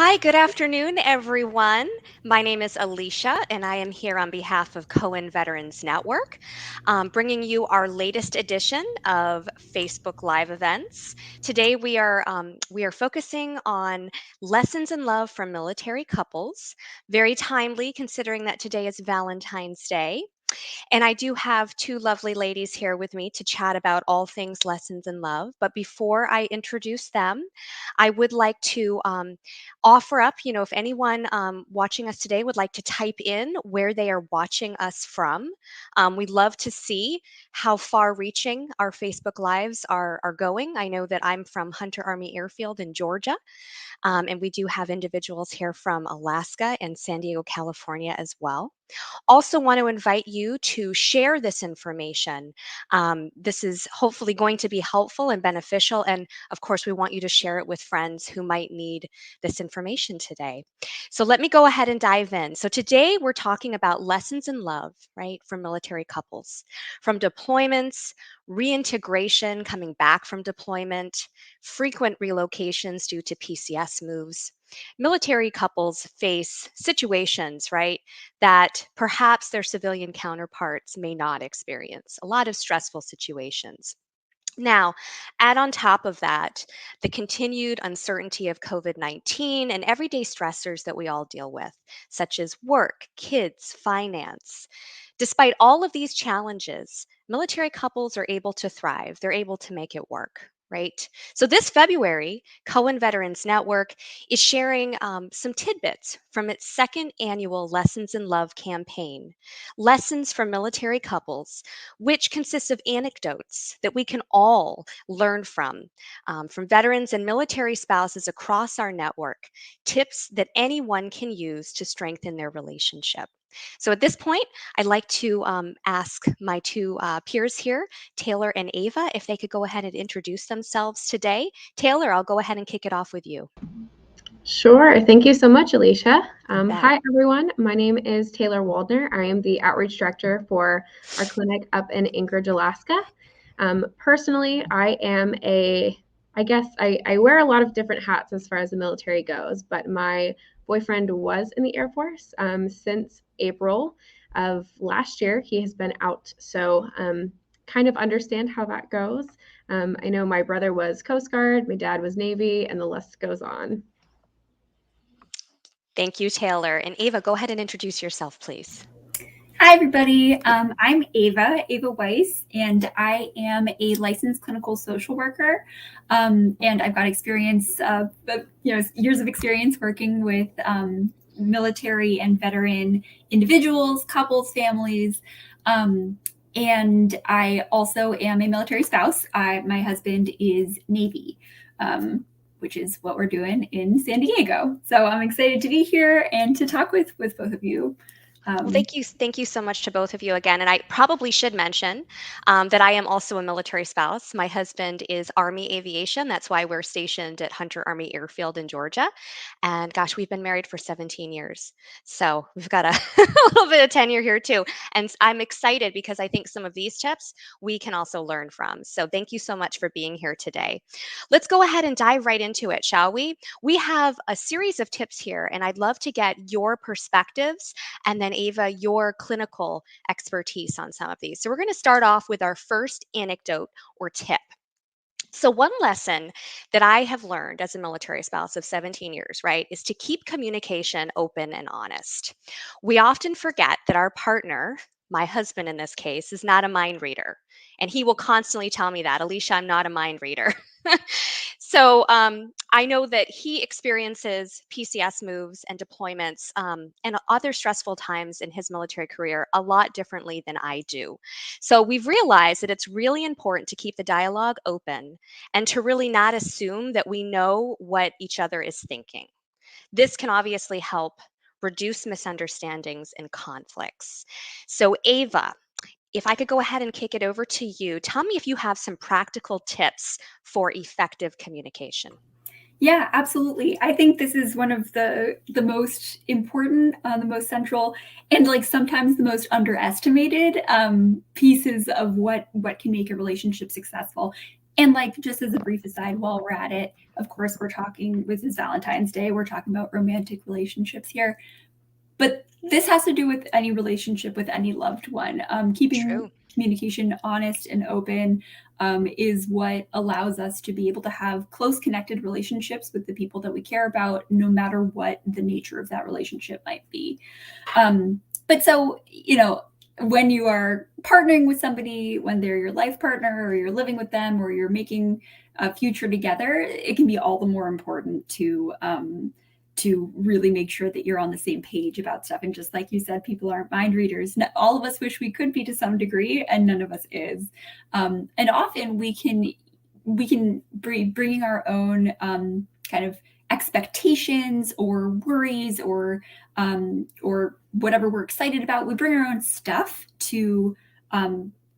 Hi, good afternoon, everyone. My name is Alicia, and I am here on behalf of Cohen Veterans Network, bringing you our latest edition of Facebook Live events. Today, we are focusing on lessons in love from military couples. Very timely, considering that today is Valentine's Day. And I do have two lovely ladies here with me to chat about all things lessons in love. But before I introduce them, I would like to offer up, if anyone watching us today would like to type in where they are watching us from. We'd love to see how far reaching our Facebook Lives are going. I know that I'm from Hunter Army Airfield in Georgia, and we do have individuals here from Alaska and San Diego, California as well. Also want to invite you to share this information. This is hopefully going to be helpful and beneficial. And of course, we want you to share it with friends who might need this information today. So let me go ahead and dive in. So today we're talking about lessons in love, right, for military couples, from deployments, reintegration, coming back from deployment, frequent relocations due to PCS moves. Military couples face situations, right, that perhaps their civilian counterparts may not experience. A lot of stressful situations. Now, add on top of that the continued uncertainty of COVID 19 and everyday stressors that we all deal with, such as work, kids, finance. Despite all of these challenges, military couples are able to thrive, they're able to make it work. Right. So this February, Cohen Veterans Network is sharing some tidbits from its second annual Lessons in Love campaign, Lessons from Military Couples, which consists of anecdotes that we can all learn from veterans and military spouses across our network, tips that anyone can use to strengthen their relationship. So at this point, I'd like to ask my two peers here, Taylor and Ava, if they could go ahead and introduce themselves today. Taylor, I'll go ahead and kick it off with you. Sure. Thank you so much, Alicia. You bet. Hi, everyone. My name is Taylor Waldner. I am the outreach director for our clinic up in Anchorage, Alaska. Personally, I wear a lot of different hats as far as the military goes, but my boyfriend was in the Air Force since April of last year. He has been out, so kind of understand how that goes. I know my brother was Coast Guard, my dad was Navy, and the list goes on. Thank you, Taylor. And Ava, go ahead and introduce yourself, please. Hi, everybody. I'm Ava Weiss, and I am a licensed clinical social worker. And I've got experience, years of experience working with military and veteran individuals, couples, families. And I also am a military spouse. My husband is Navy. Which is what we're doing in San Diego. So I'm excited to be here and to talk with both of you. Well, thank you so much to both of you again. And I probably should mention that I am also a military spouse. My husband is Army Aviation. That's why we're stationed at Hunter Army Airfield in Georgia. And gosh, we've been married for 17 years. So we've got a, a little bit of tenure here too. And I'm excited because I think some of these tips we can also learn from. So thank you so much for being here today. Let's go ahead and dive right into it, shall we? We have a series of tips here, and I'd love to get your perspectives and then Ava, your clinical expertise on some of these. So we're going to start off with our first anecdote or tip. So, one lesson that I have learned as a military spouse of 17 years, right, is to keep communication open and honest. We often forget that our partner, my husband in this case, is not a mind reader. And he will constantly tell me that, Alicia, I'm not a mind reader. So I know that he experiences PCS moves and deployments and other stressful times in his military career a lot differently than I do. So we've realized that it's really important to keep the dialogue open and to really not assume that we know what each other is thinking. This can obviously help reduce misunderstandings and conflicts. So, Ava, if I could go ahead and kick it over to you, tell me if you have some practical tips for effective communication. Yeah, absolutely. I think this is one of the most important, the most central, and like sometimes the most underestimated pieces of what can make a relationship successful. And like, just as a brief aside, while we're at it, of course, we're talking, this is Valentine's Day, we're talking about romantic relationships here. But this has to do with any relationship with any loved one. Keeping True. communication honest and open is what allows us to be able to have close connected relationships with the people that we care about, no matter what the nature of that relationship might be. But so, when you are partnering with somebody, when they're your life partner, or you're living with them, or you're making a future together, it can be all the more important to really make sure that you're on the same page about stuff. And just like you said, people aren't mind readers. All of us wish we could be to some degree, and none of us is. And often we can bringing our own kind of expectations or worries or whatever we're excited about. We bring our own stuff to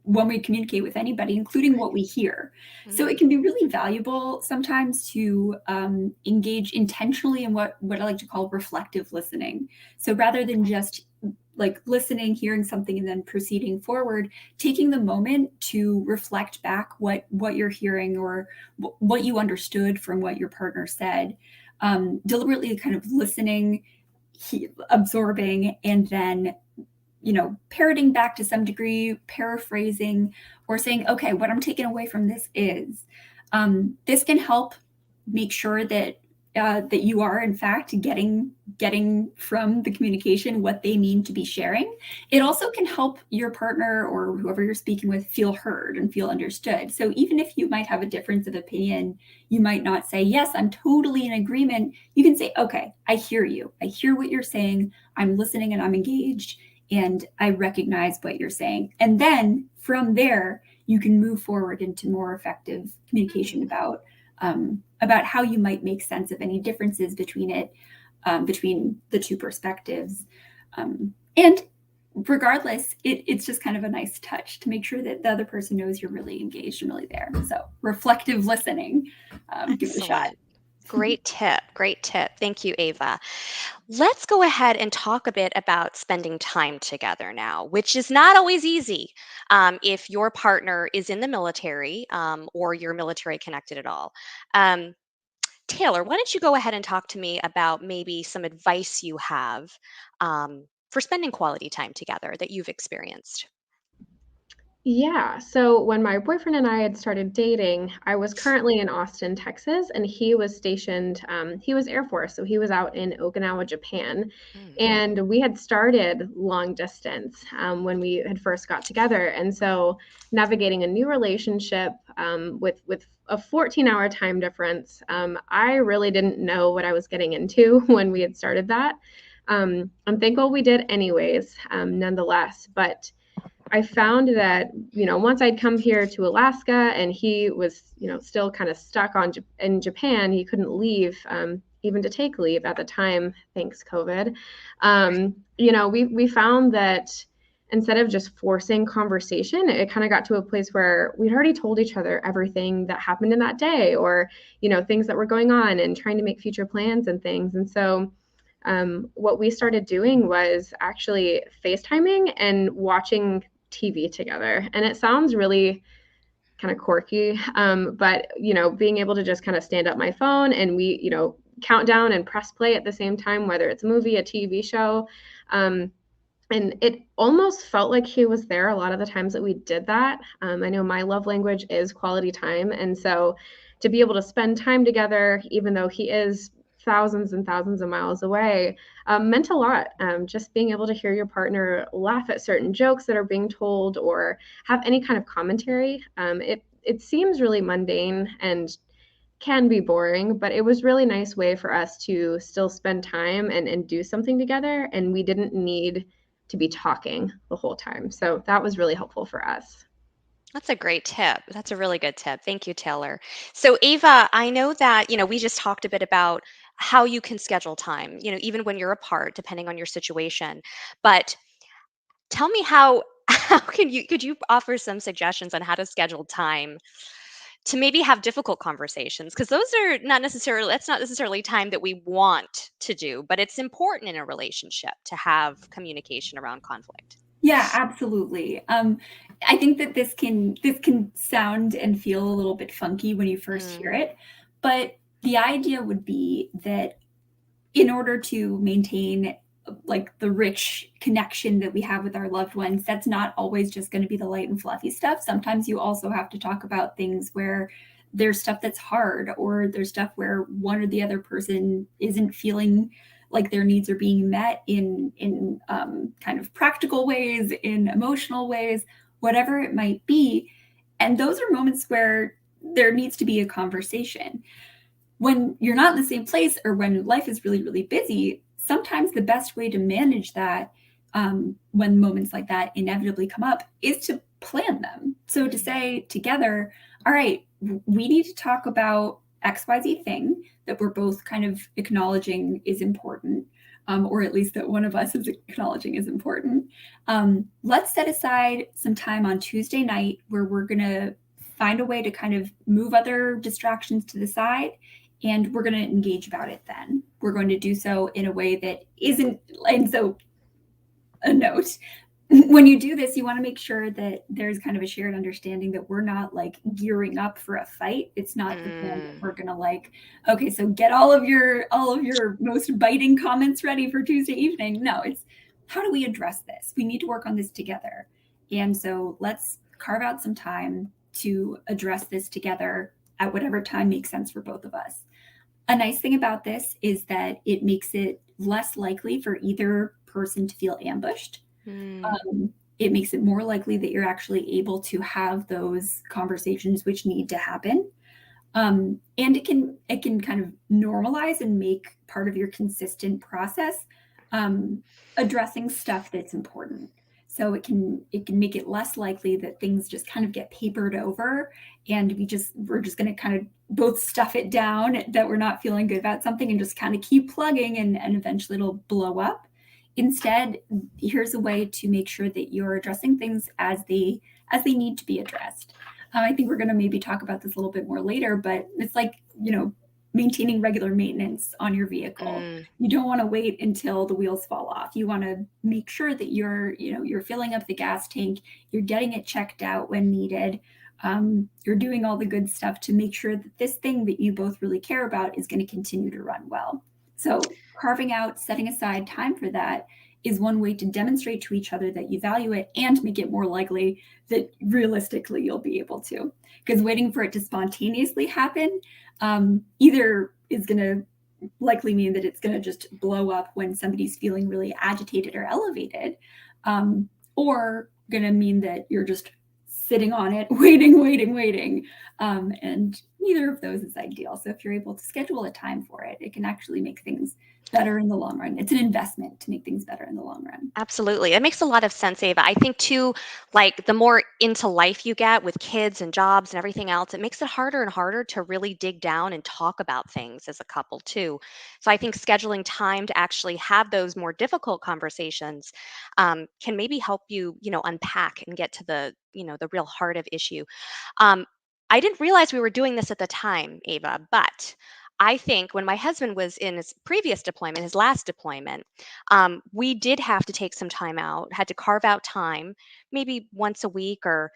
when we communicate with anybody, including what we hear. So it can be really valuable sometimes to engage intentionally in what I like to call reflective listening. So rather than just like listening, hearing something, and then proceeding forward, taking the moment to reflect back what you're hearing or what you understood from what your partner said, deliberately kind of listening, absorbing, and then parroting back to some degree, paraphrasing, or saying, okay, what I'm taking away from this is, this can help make sure that that you are in fact getting from the communication what they mean to be sharing. It also can help your partner or whoever you're speaking with feel heard and feel understood. So even if you might have a difference of opinion, you might not say, yes, I'm totally in agreement. You can say, okay, I hear you. I hear what you're saying. I'm listening and I'm engaged, and I recognize what you're saying. And then from there, you can move forward into more effective communication about how you might make sense of any differences between the two perspectives. And regardless, it's just kind of a nice touch to make sure that the other person knows you're really engaged and really there. So reflective listening, give it a shot. Excellent. Great tip. Great tip. Thank you, Ava. Let's go ahead and talk a bit about spending time together now, which is not always easy if your partner is in the military or you're military connected at all. Um, Taylor, why don't you go ahead and talk to me about maybe some advice you have for spending quality time together that you've experienced? Yeah. So when my boyfriend and I had started dating, I was currently in Austin, Texas, and he was stationed, he was Air Force. So he was out in Okinawa, Japan. Mm, And we had started long distance when we had first got together. And so navigating a new relationship with a 14-hour time difference, I really didn't know what I was getting into when we had started that. I'm thankful we did anyways, nonetheless. But I found that, once I'd come here to Alaska and he was, still kind of stuck in Japan, he couldn't leave, even to take leave at the time, thanks COVID. We found that instead of just forcing conversation, it kind of got to a place where we'd already told each other everything that happened in that day, or, things that were going on, and trying to make future plans and things. And so what we started doing was actually FaceTiming and watching TV together. And it sounds really kind of quirky, but being able to just kind of stand up my phone and we, count down and press play at the same time, whether it's a movie, a TV show. And it almost felt like he was there a lot of the times that we did that. I know my love language is quality time. And so to be able to spend time together, even though he is thousands and thousands of miles away, meant a lot. Just being able to hear your partner laugh at certain jokes that are being told or have any kind of commentary. It seems really mundane and can be boring, but it was really nice way for us to still spend time and do something together. And we didn't need to be talking the whole time. So that was really helpful for us. that's a great tip. That's a really good tip. Thank you, Taylor. So, Ava, I know that, we just talked a bit about how you can schedule time, even when you're apart, depending on your situation. But tell me how how could you offer some suggestions on how to schedule time to maybe have difficult conversations, because those are not necessarily that's not necessarily time that we want to do, but it's important in a relationship to have communication around conflict. Yeah, absolutely. I think that this can sound and feel a little bit funky when you first hear Mm, it, but the idea would be that in order to maintain like the rich connection that we have with our loved ones, that's not always just going to be the light and fluffy stuff. Sometimes you also have to talk about things where there's stuff that's hard, or there's stuff where one or the other person isn't feeling like their needs are being met in kind of practical ways, in emotional ways, whatever it might be. And those are moments where there needs to be a conversation. When you're not in the same place, or when life is really, really busy, sometimes the best way to manage that, when moments like that inevitably come up, is to plan them. So to mm, say together, all right, we need to talk about XYZ thing that we're both kind of acknowledging is important, or at least that one of us is acknowledging is important. Let's set aside some time on Tuesday night where we're going to find a way to kind of move other distractions to the side, and we're going to engage about it then. We're going to do so in a way that isn't, and so a note, when you do this, you want to make sure that there's kind of a shared understanding that we're not like gearing up for a fight. It's not the plan that mm. we're going to like, okay, so get all of your most biting comments ready for Tuesday evening. No, it's how do we address this? We need to work on this together. And so let's carve out some time to address this together at whatever time makes sense for both of us. A nice thing about this is that it makes it less likely for either person to feel ambushed. Mm. It makes it more likely that you're actually able to have those conversations which need to happen. And it can kind of normalize and make part of your consistent process, um, addressing stuff that's important. So it can make it less likely that things just kind of get papered over, and we're just going to kind of both stuff it down that we're not feeling good about something, and just kind of keep plugging, and eventually it'll blow up. Instead, here's a way to make sure that you're addressing things as they need to be addressed. I think we're going to maybe talk about this a little bit more later, but it's like, maintaining regular maintenance on your vehicle. Mm. You don't want to wait until the wheels fall off. You want to make sure that you're filling up the gas tank, you're getting it checked out when needed. You're doing all the good stuff to make sure that this thing that you both really care about is going to continue to run well. So, carving out, setting aside time for that is one way to demonstrate to each other that you value it and make it more likely that realistically you'll be able to. Because waiting for it to spontaneously happen, either is going to likely mean that it's going to just blow up when somebody's feeling really agitated or elevated, or going to mean that you're just sitting on it, waiting, waiting, waiting. And neither of those is ideal. So if you're able to schedule a time for it, it can actually make things better in the long run. It's an investment to make things better in the long run. Absolutely. It makes a lot of sense, Ava. I think too, like the more into life you get with kids and jobs and everything else, it makes it harder and harder to really dig down and talk about things as a couple too. So I think scheduling time to actually have those more difficult conversations can maybe help you, unpack and get to the real heart of issue. Um, I didn't realize we were doing this at the time, Ava, but I think when my husband was in his previous deployment, his last deployment, we did have to take some time out, had to carve out time, maybe once a week, or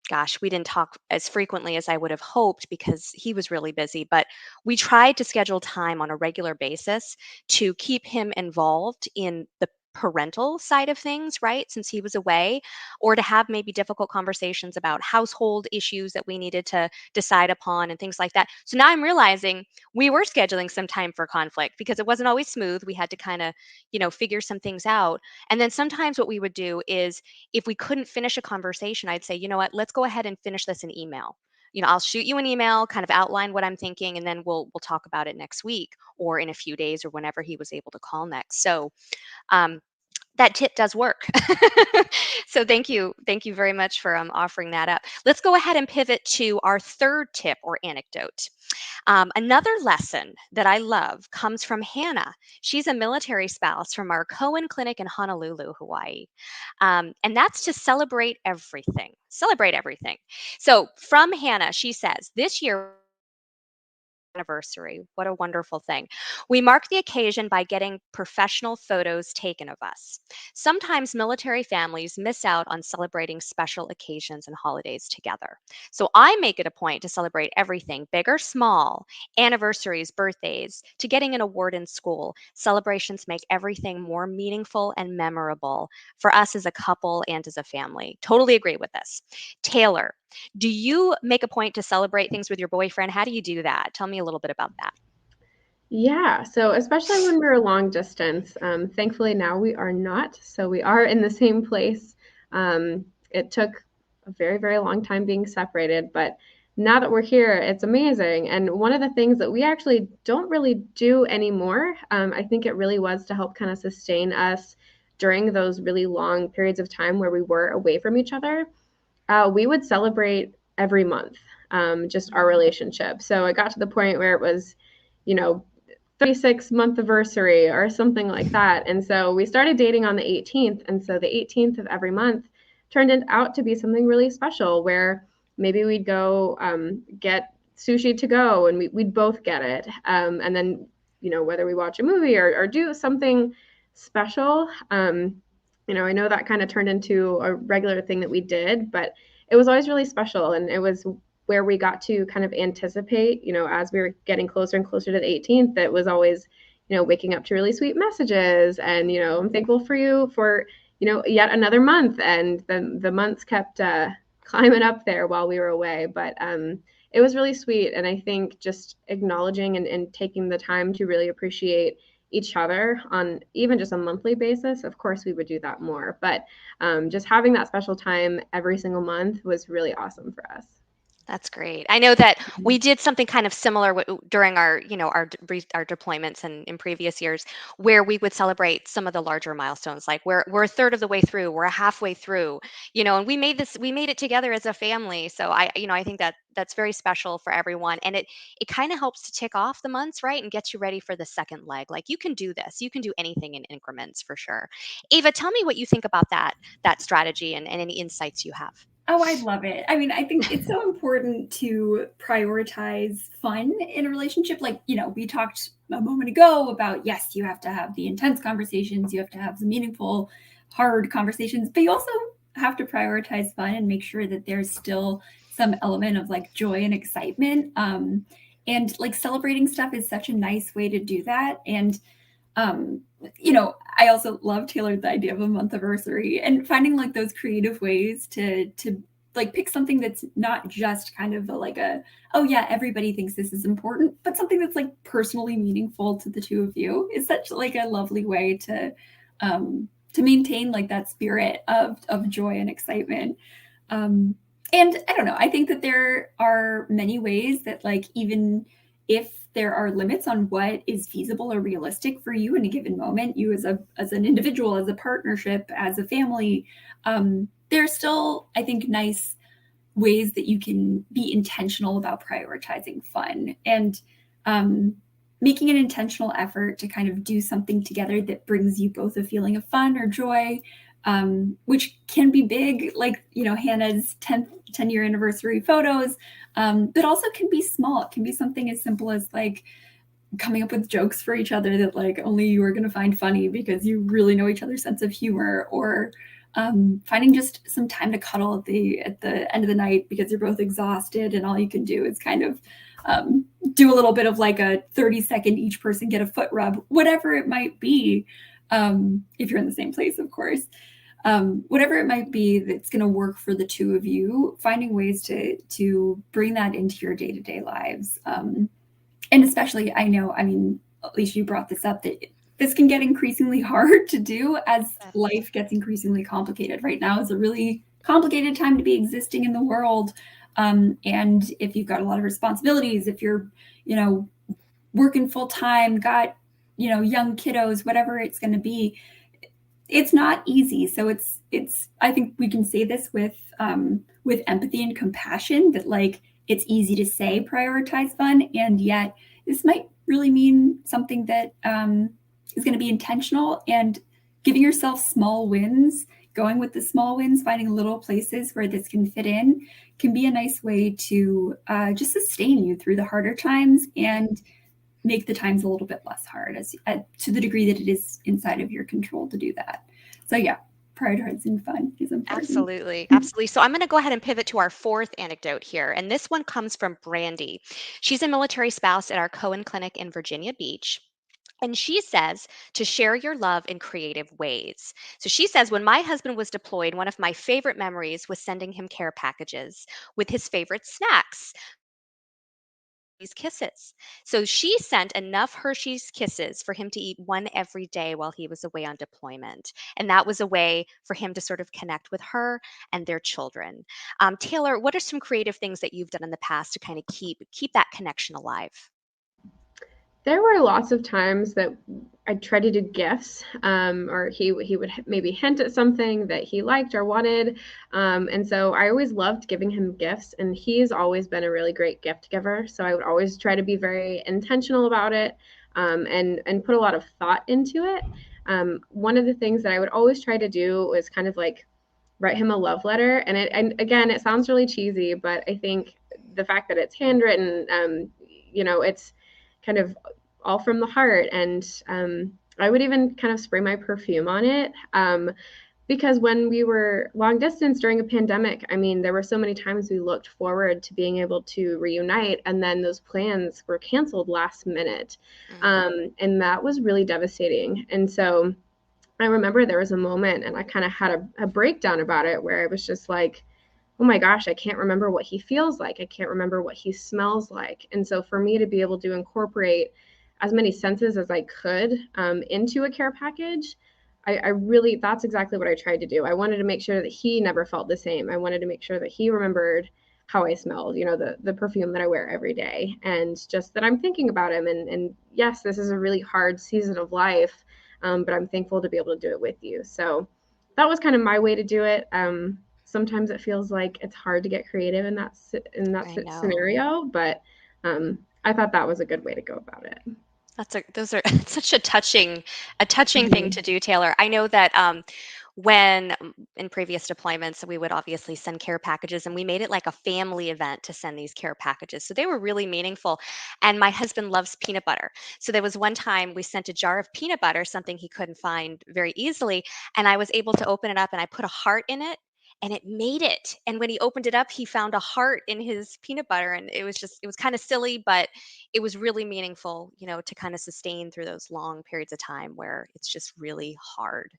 gosh, we didn't talk as frequently as I would have hoped because he was really busy. But we tried to schedule time on a regular basis to keep him involved in the parental side of things, right? Since he was away, or to have maybe difficult conversations about household issues that we needed to decide upon and things like that. So now I'm realizing we were scheduling some time for conflict because it wasn't always smooth. We had to kind of, figure some things out. And then sometimes what we would do is if we couldn't finish a conversation, I'd say, you know what, let's go ahead and finish this in email. I'll shoot you an email, kind of outline what I'm thinking, and then we'll talk about it next week or in a few days or whenever he was able to call next. So um, that tip does work. So thank you very much for offering that up. Let's go ahead and pivot to our third tip or anecdote. Another lesson that I love comes from Hannah. She's a military spouse from our Cohen Clinic in Honolulu, Hawaii. And that's to celebrate everything. Celebrate everything. So from Hannah, she says, this year anniversary. What a wonderful thing. We mark the occasion by getting professional photos taken of us. Sometimes military families miss out on celebrating special occasions and holidays together. So I make it a point to celebrate everything, big or small, anniversaries, birthdays, to getting an award in school. Celebrations make everything more meaningful and memorable for us as a couple and as a family. Totally agree with this. Taylor, do you make a point to celebrate things with your boyfriend? How do you do that? Tell me a little bit about that. Yeah, so especially when we're long distance, thankfully now we are not. So we are in the same place. It took a very, very long time being separated, but now that we're here, it's amazing. And one of the things that we actually don't really do anymore, I think it really was to help kind of sustain us during those really long periods of time where we were away from each other. We would celebrate every month, just our relationship. So it got to the point where it was, you know, 36-month anniversary or something like that. And so we started dating on the 18th. And so the 18th of every month turned out to be something really special where maybe we'd go get sushi to go and we'd both get it. And then, whether we watch a movie or do something special, I know that kind of turned into a regular thing that we did, but it was always really special. And it was where we got to kind of anticipate, as we were getting closer and closer to the 18th, that was always, waking up to really sweet messages. And, I'm thankful for you for, yet another month. And the months kept climbing up there while we were away. But it was really sweet. And I think just acknowledging and taking the time to really appreciate each other on even just a monthly basis. Of course, we would do that more. But just having that special time every single month was really awesome for us. That's great. I know that we did something kind of similar during our, our deployments and in previous years, where we would celebrate some of the larger milestones. Like we're a third of the way through, we're a halfway through, and we made it together as a family. So I think that that's very special for everyone, and it kind of helps to tick off the months, right, and get you ready for the second leg. Like you can do this, you can do anything in increments for sure. Ava, tell me what you think about that strategy and any insights you have. Oh, I love it. I mean, I think it's so important to prioritize fun in a relationship. Like, we talked a moment ago about, yes, you have to have the intense conversations, you have to have the meaningful, hard conversations, but you also have to prioritize fun and make sure that there's still some element of like joy and excitement. And like celebrating stuff is such a nice way to do that. And I also love Taylor, the idea of a month anniversary and finding like those creative ways to like pick something that's not just kind of oh yeah, everybody thinks this is important, but something that's like personally meaningful to the two of you is such like a lovely way to maintain like that spirit of joy and excitement. And I don't know, I think that there are many ways that like even if there are limits on what is feasible or realistic for you in a given moment, you as an individual, as a partnership, as a family, there's still, I think, nice ways that you can be intentional about prioritizing fun and making an intentional effort to kind of do something together that brings you both a feeling of fun or joy, which can be big, like, Hannah's 10-year anniversary photos, but also can be small. It can be something as simple as like coming up with jokes for each other that like only you are going to find funny because you really know each other's sense of humor, or finding just some time to cuddle at the end of the night because you're both exhausted and all you can do is kind of do a little bit of like a 30-second each person get a foot rub, whatever it might be, if you're in the same place, of course. Whatever it might be that's going to work for the two of you, finding ways to bring that into your day-to-day lives. And especially, Alicia, you brought this up, that this can get increasingly hard to do as life gets increasingly complicated. Right now is a really complicated time to be existing in the world. And if you've got a lot of responsibilities, if you're, working full time, got, young kiddos, whatever it's going to be, it's not easy. So it's, I think we can say this with empathy and compassion, that like, it's easy to say prioritize fun. And yet this might really mean something that is going to be intentional, and giving yourself small wins going with the small wins, finding little places where this can fit in, can be a nice way to just sustain you through the harder times and make the times a little bit less hard to the degree that it is inside of your control to do that. So yeah, prioritizing fun is important. Absolutely. Absolutely. So I'm going to go ahead and pivot to our fourth anecdote here. And this one comes from Brandy. She's a military spouse at our Cohen Clinic in Virginia Beach. And she says to share your love in creative ways. So she says, when my husband was deployed, one of my favorite memories was sending him care packages with his favorite snacks. These kisses. So she sent enough Hershey's kisses for him to eat one every day while he was away on deployment. And that was a way for him to sort of connect with her and their children. Taylor, what are some creative things that you've done in the past to kind of keep that connection alive? There were lots of times that I tried to do gifts, or he would maybe hint at something that he liked or wanted, and so I always loved giving him gifts. And he's always been a really great gift giver, so I would always try to be very intentional about it, and put a lot of thought into it. One of the things that I would always try to do was kind of like write him a love letter, and again, it sounds really cheesy, but I think the fact that it's handwritten, it's kind of all from the heart. And I would even kind of spray my perfume on it, because when we were long distance during a pandemic, I mean, there were so many times we looked forward to being able to reunite, and then those plans were canceled last minute. And that was really devastating. And so I remember there was a moment, and I kind of had a breakdown about it, where I was just like, oh my gosh, I can't remember what he feels like. I can't remember what he smells like. And so for me to be able to incorporate as many senses as I could, into a care package, I really, that's exactly what I tried to do. I wanted to make sure that he never felt the same. I wanted to make sure that he remembered how I smelled, the perfume that I wear every day, and just that I'm thinking about him. And yes, this is a really hard season of life, but I'm thankful to be able to do it with you. So that was kind of my way to do it. Sometimes it feels like it's hard to get creative in that I know. scenario, but I thought that was a good way to go about it. Those are such a touching thing Mm-hmm. to do, Taylor. I know that when in previous deployments, we would obviously send care packages, and we made it like a family event to send these care packages. So they were really meaningful. And my husband loves peanut butter. So there was one time we sent a jar of peanut butter, something he couldn't find very easily, and I was able to open it up and I put a heart in it. And it made it. And when he opened it up, he found a heart in his peanut butter. And it was kind of silly, but it was really meaningful, to kind of sustain through those long periods of time where it's just really hard.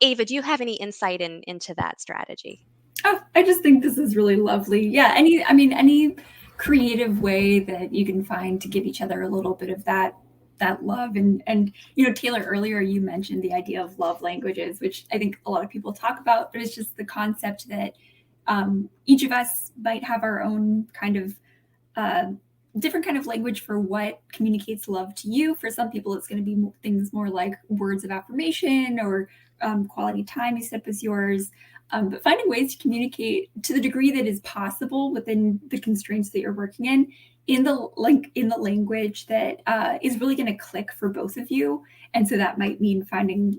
Ava, do you have any insight into that strategy? Oh, I just think this is really lovely. Yeah, any creative way that you can find to give each other a little bit of that love. And Taylor, earlier you mentioned the idea of love languages, which I think a lot of people talk about, but it's just the concept that each of us might have our own kind of uh, different kind of language for what communicates love to you. For some people, it's going to be things more like words of affirmation or quality time, you said was yours. But finding ways to communicate to the degree that is possible within the constraints that you're working in the language that is really going to click for both of you. And so that might mean finding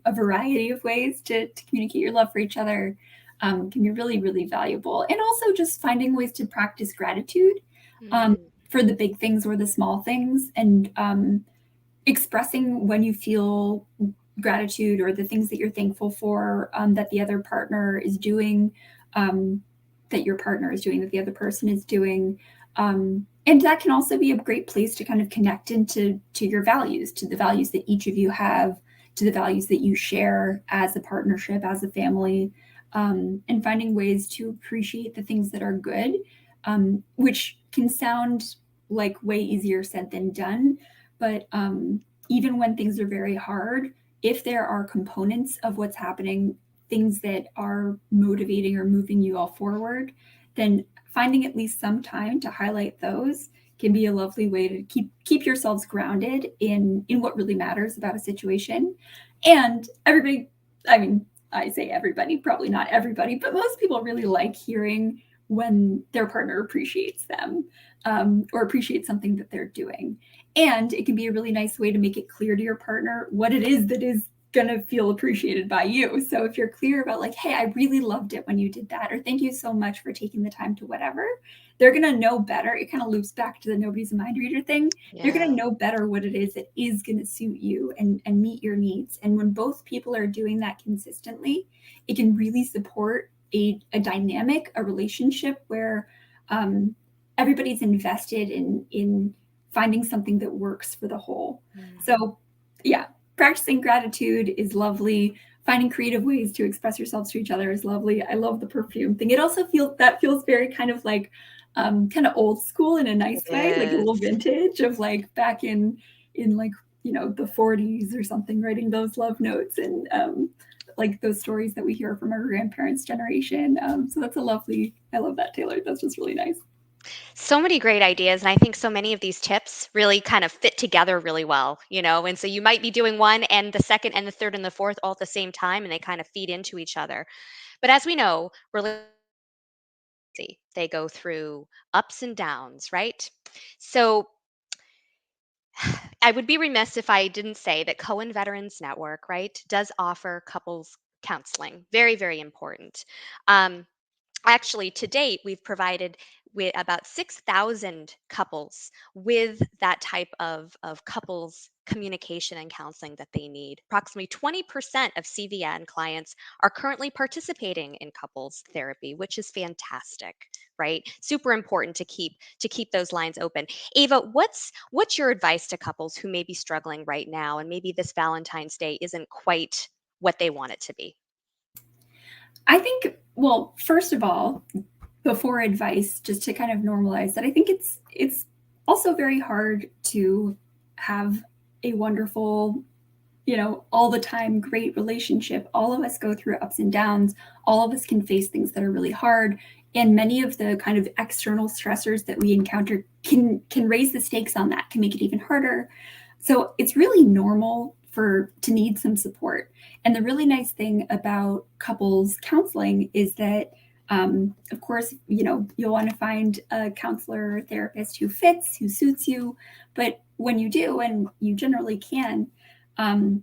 a variety of ways to communicate your love for each other. Can be really, really valuable. And also just finding ways to practice gratitude Mm, for the big things or the small things, and expressing when you feel gratitude or the things that you're thankful for, that the other partner is doing, that your partner is doing, that the other person is doing. And that can also be a great place to kind of connect to your values, to the values that each of you have, to the values that you share as a partnership, as a family, and finding ways to appreciate the things that are good, which can sound like way easier said than done. But even when things are very hard, if there are components of what's happening, things that are motivating or moving you all forward, then finding at least some time to highlight those can be a lovely way to keep yourselves grounded in what really matters about a situation. And everybody, I mean, I say everybody, probably not everybody, but most people really like hearing when their partner appreciates them, or appreciates something that they're doing. And it can be a really nice way to make it clear to your partner what it is that is gonna feel appreciated by you. So if you're clear about like, hey, I really loved it when you did that, or thank you so much for taking the time to whatever, they're gonna know better. It kind of loops back to the nobody's a mind reader thing. They're gonna know better what it is that is gonna suit you and meet your needs. And when both people are doing that consistently, it can really support a dynamic, a relationship where everybody's invested in finding something that works for the whole. So yeah, practicing gratitude is lovely. Finding creative ways to express yourselves to each other is lovely. I love the perfume thing. It also feels very kind of like kind of old school in a nice way, like a little vintage of like back in like, you know, the 40s or something, writing those love notes and like those stories that we hear from our grandparents' generation. So that's I love that, Taylor. That's just really nice. So many great ideas. And I think so many of these tips really kind of fit together really well, you know. And so you might be doing one and the second and the third and the fourth all at the same time, and they kind of feed into each other. But as we know, they go through ups and downs, right? So I would be remiss if I didn't say that Cohen Veterans Network, right, does offer couples counseling. Very, very important. Um, Actually, to date, we've provided with about 6,000 couples with that type of couples communication and counseling that they need. Approximately 20% of CVN clients are currently participating in couples therapy, which is fantastic, right? Super important to keep those lines open. Ava, what's your advice to couples who may be struggling right now and maybe this Valentine's Day isn't quite what they want it to be? I think, well, first of all, before advice, just to kind of normalize that, I think it's also very hard to have a wonderful, you know, all the time great relationship. All of us go through ups and downs. All of us can face things that are really hard. And many of the kind of external stressors that we encounter can raise the stakes on that, can make it even harder. So it's really normal to need some support. And the really nice thing about couples counseling is that of course, you know, you'll want to find a counselor or therapist who fits, who suits you. But when you do, and you generally can, um,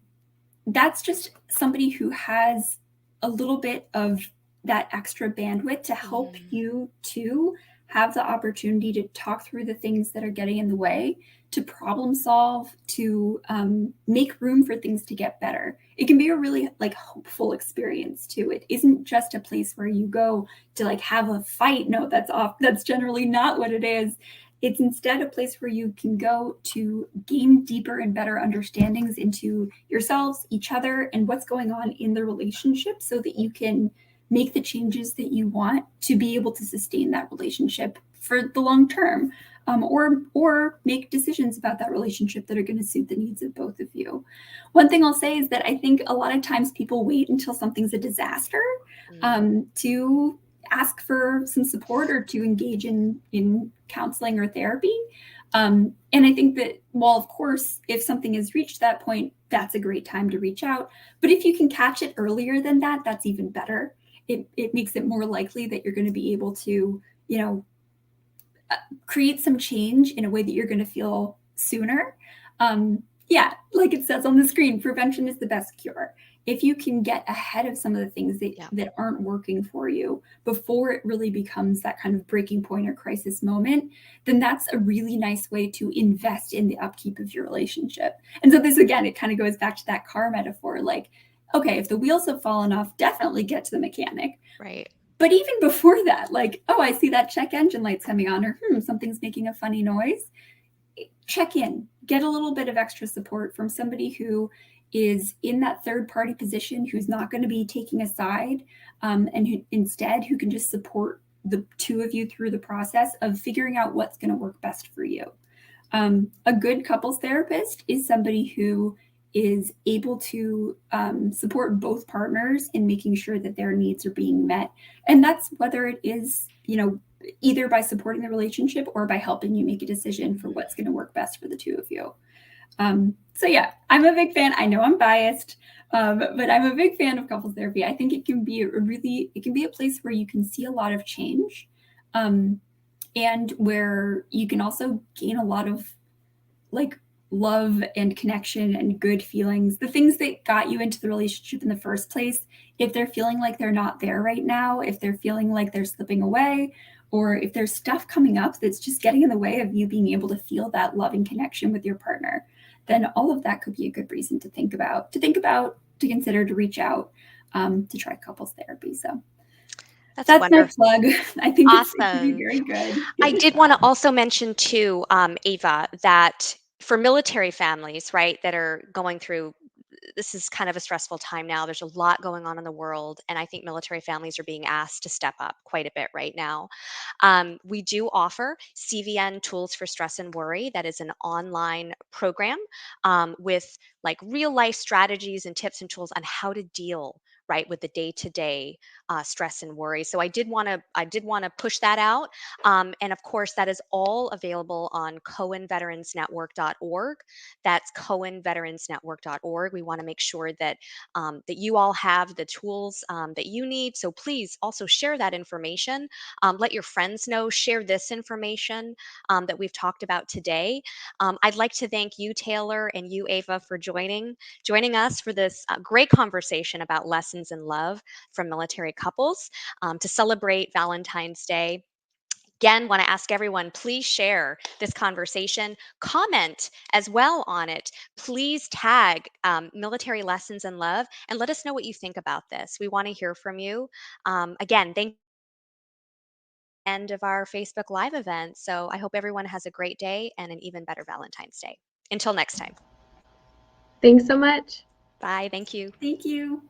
that's just somebody who has a little bit of that extra bandwidth to help you to have the opportunity to talk through the things that are getting in the way, to problem solve, to make room for things to get better. It can be a really like hopeful experience too. It isn't just a place where you go to like have a fight. No, that's generally not what it is. It's instead a place where you can go to gain deeper and better understandings into yourselves, each other, and what's going on in the relationship so that you can make the changes that you want to be able to sustain that relationship for the long term, or make decisions about that relationship that are going to suit the needs of both of you. One thing I'll say is that I think a lot of times people wait until something's a disaster to ask for some support or to engage in counseling or therapy. And I think that while, of course, if something has reached that point, that's a great time to reach out. But if you can catch it earlier than that, that's even better. It makes it more likely that you're going to be able to, you know, create some change in a way that you're going to feel sooner. Yeah, like it says on the screen, prevention is the best cure. If you can get ahead of some of the things that aren't working for you before it really becomes that kind of breaking point or crisis moment, then that's a really nice way to invest in the upkeep of your relationship. And so this, again, it kind of goes back to that car metaphor. Like, okay, if the wheels have fallen off, definitely get to the mechanic. Right. But even before that, like, oh, I see that check engine light's coming on, or something's making a funny noise. Check in, get a little bit of extra support from somebody who is in that third party position, who's not going to be taking a side, and who can just support the two of you through the process of figuring out what's going to work best for you. A good couples therapist is somebody who is able to support both partners in making sure that their needs are being met. And that's whether it is, you know, either by supporting the relationship or by helping you make a decision for what's going to work best for the two of you. So yeah, I'm a big fan. I know I'm biased, but I'm a big fan of couples therapy. I think it can be a place where you can see a lot of change, and where you can also gain a lot of like love and connection and good feelings, the things that got you into the relationship in the first place, if they're feeling like they're not there right now, if they're feeling like they're slipping away, or if there's stuff coming up that's just getting in the way of you being able to feel that loving connection with your partner, then all of that could be a good reason to consider, to reach out, to try couples therapy. So That's that's my wonderful. plug. I think it could be Awesome. very good. I Give it a did shot. want to also mention too, Ava, that for military families, right, that are going through this is kind of a stressful time now. There's a lot going on in the world, and I think military families are being asked to step up quite a bit right now. We do offer CVN Tools for Stress and Worry. That is an online program with like real life strategies and tips and tools on how to deal right with the day-to-day stress and worry. So I did want to push that out, and of course that is all available on cohenveteransnetwork.org. That's cohenveteransnetwork.org. We want to make sure that that you all have the tools that you need. So please also share that information. Let your friends know. Share this information that we've talked about today. I'd like to thank you, Taylor, and you, Ava, for joining us for this great conversation about lessons in love from military couples to celebrate Valentine's Day. Again, want to ask everyone, please share this conversation, comment as well on it. Please tag Military Lessons in Love and let us know what you think about this. We want to hear from you. Again, thank you so much. This is the end of our Facebook Live event. So I hope everyone has a great day and an even better Valentine's Day. Until next time. Thanks so much. Bye. Thank you. Thank you.